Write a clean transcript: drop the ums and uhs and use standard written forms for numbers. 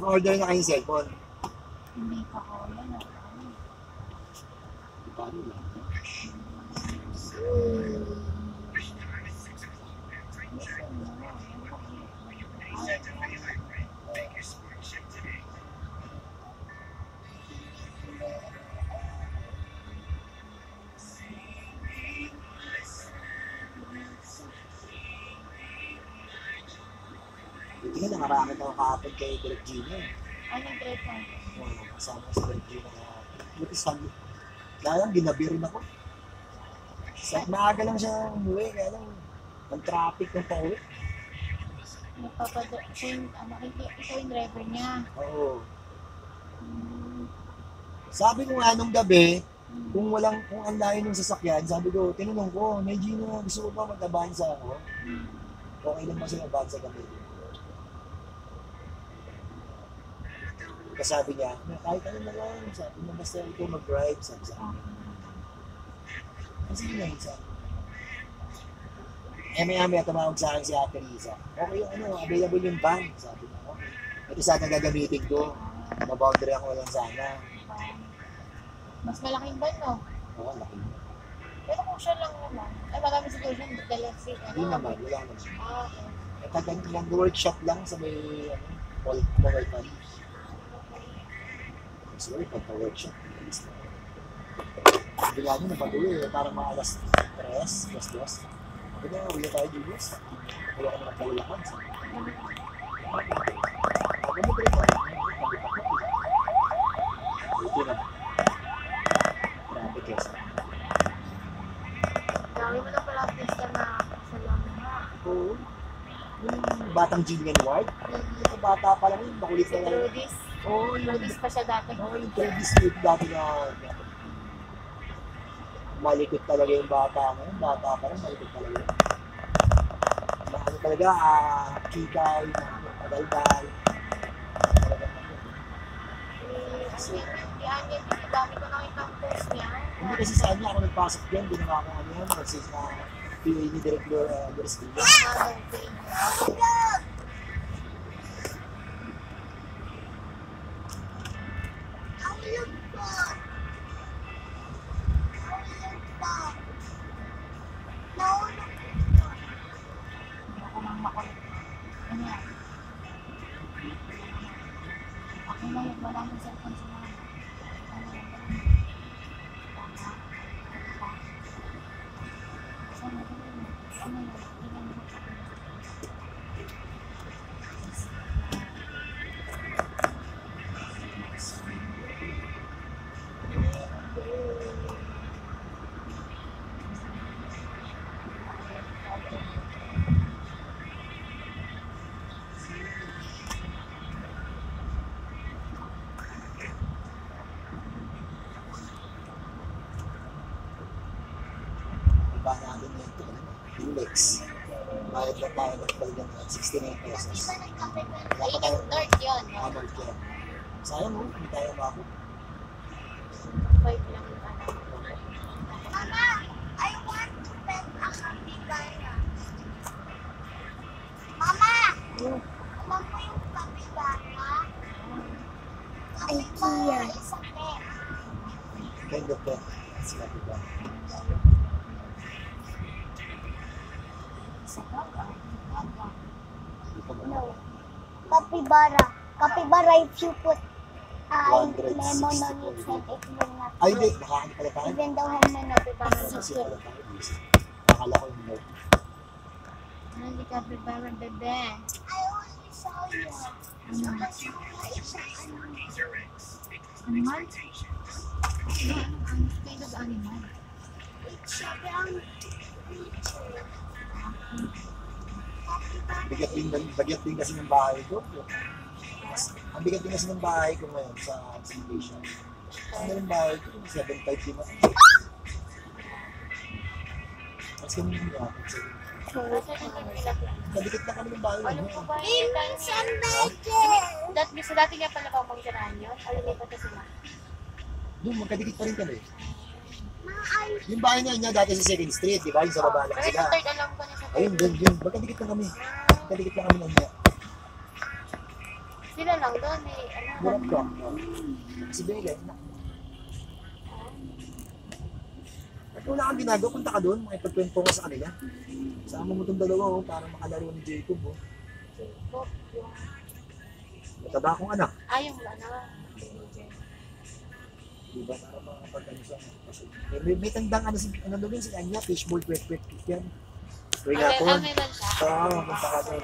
Naka-order na kayong cellphone. Hindi pa ko. Yan o. Paano lang? Buti nga nakarakit ako kahapon kay Direk Gino. Anong trade mo? Kasama sa Direk Gino kahapon. Buti sabi, kaya lang ginabi rin ako. Maaga lang siya umuwi, kaya lang mag-traffic ng pauwi. Ikaw yung driver niya. Oo. Sabi ko nga nung gabi, kung ang layo ng sasakyan, sabi ko, tinanong ko, may Gino, gusto ko ba mag-abansa ako? Okay lang ba siya mag-abansa gabi? Kasi sabi niya, kahit ano na lang, sabi niya, basta ikaw mag-drive, sabi sa akin. Kasi yun lang, sabi. Maya tumawag sa akin si Ate Risa. Okay yung available yung van, sabi niya. Okay. Ito sana gagamitin ko. Maboundary ako lang sana. Mas malaking van, no? Oo, laki. Pero kung siya lang naman, ay marami siguro siya dalasin. Hindi naman, wala naman. Okay. Nag-workshop lang sa may, mall fan. Sorry, pagka-workshop. Bigla nyo napatuloy, parang mga alas 3, alas 2. Kaya uwi tayo, Julius. Kaya ka naman kalulakan. Ako mo rin tayo. Ito na. Grabe kesa. Dami mo na pala pista na kasalaman. Oo. Yung batang Jillian Ward. Yung bata pa lang yun, makulit na lang. Trudis. Oo, Trudis pa siya dati. Oo, yung Trudis Street dati na malikot talaga yung bata ngayon. Bata pa rin, malikot talaga. Ano talaga, kikay, padaldal. Kasi yan, dami ko nakita ang post niya. Hindi kasi sa kanya ako nagpasok din, ginawa ko ano yan, kasi sa PA ni Director Garcia. Ako nang makulit. Ano yan? Ako na yung maraming cellphone sa mga. Ano yan? Sana ba yun? Ano yan? Ilan mo? Iba natin ito, Dulex. Bayad lang tayo ng paligan ng 69 pesos. Ayun yung North yun. Hammer yan. Sayang mo, hindi tayo mabot. 5 lang yung ano. Mama, I want to pet a capybara. Mama, alam mo yung capybara? Capybara is a pet. Kind of pet. Sila diba? No. Capybara. Capybara, if you put lemon on its head, it will not Ay, hindi. grow. Nakakain pala tayo. Even though Hermione Kasi pala tayo. Akala ko yung note. Hindi ka prepare bebe. I only saw you. Ano man? Ang kind of animal. It's a brown creature. Bagyat din kasi ng bahay ko. Ang bigat din kasi ng bahay ko ngayon sa observation. Ano yung bahay ko? 7.5 din ako. Mas kami yung yapit sa'yo. Kadikit na kami ng bahay. Alam ko ba Give yung me time some niya? bacon. Sa dati niya pala ba magkarahan yun? Alam niya pa ito sila. Doon, magkadikit pa rin kami. Maaay. Yung bahay na niya dati sa 2nd Street, di ba? Yung sa baba lang Pero sila. yung third alam ko na siya. Ayun, doon. Magkadikit lang kami. Magkadikit lang kami ng niya. Sila lang doon eh. Ano? Hirap ka. Si Belen, na. At wala kang ginagawa, punta ka doon, makipagkwento ka sa kanila. Sama mo itong dalawa, oh, para makalaro ni Jacob. Oh. Jacob, yung... Mataba akong anak. Yung ano. Diba? Para makapagano siya. May tandang ano, ano doon si Anya, fishbowl, kwek-kwek yan. Kaya nga po. Meron siya. Oo, punta ka doon.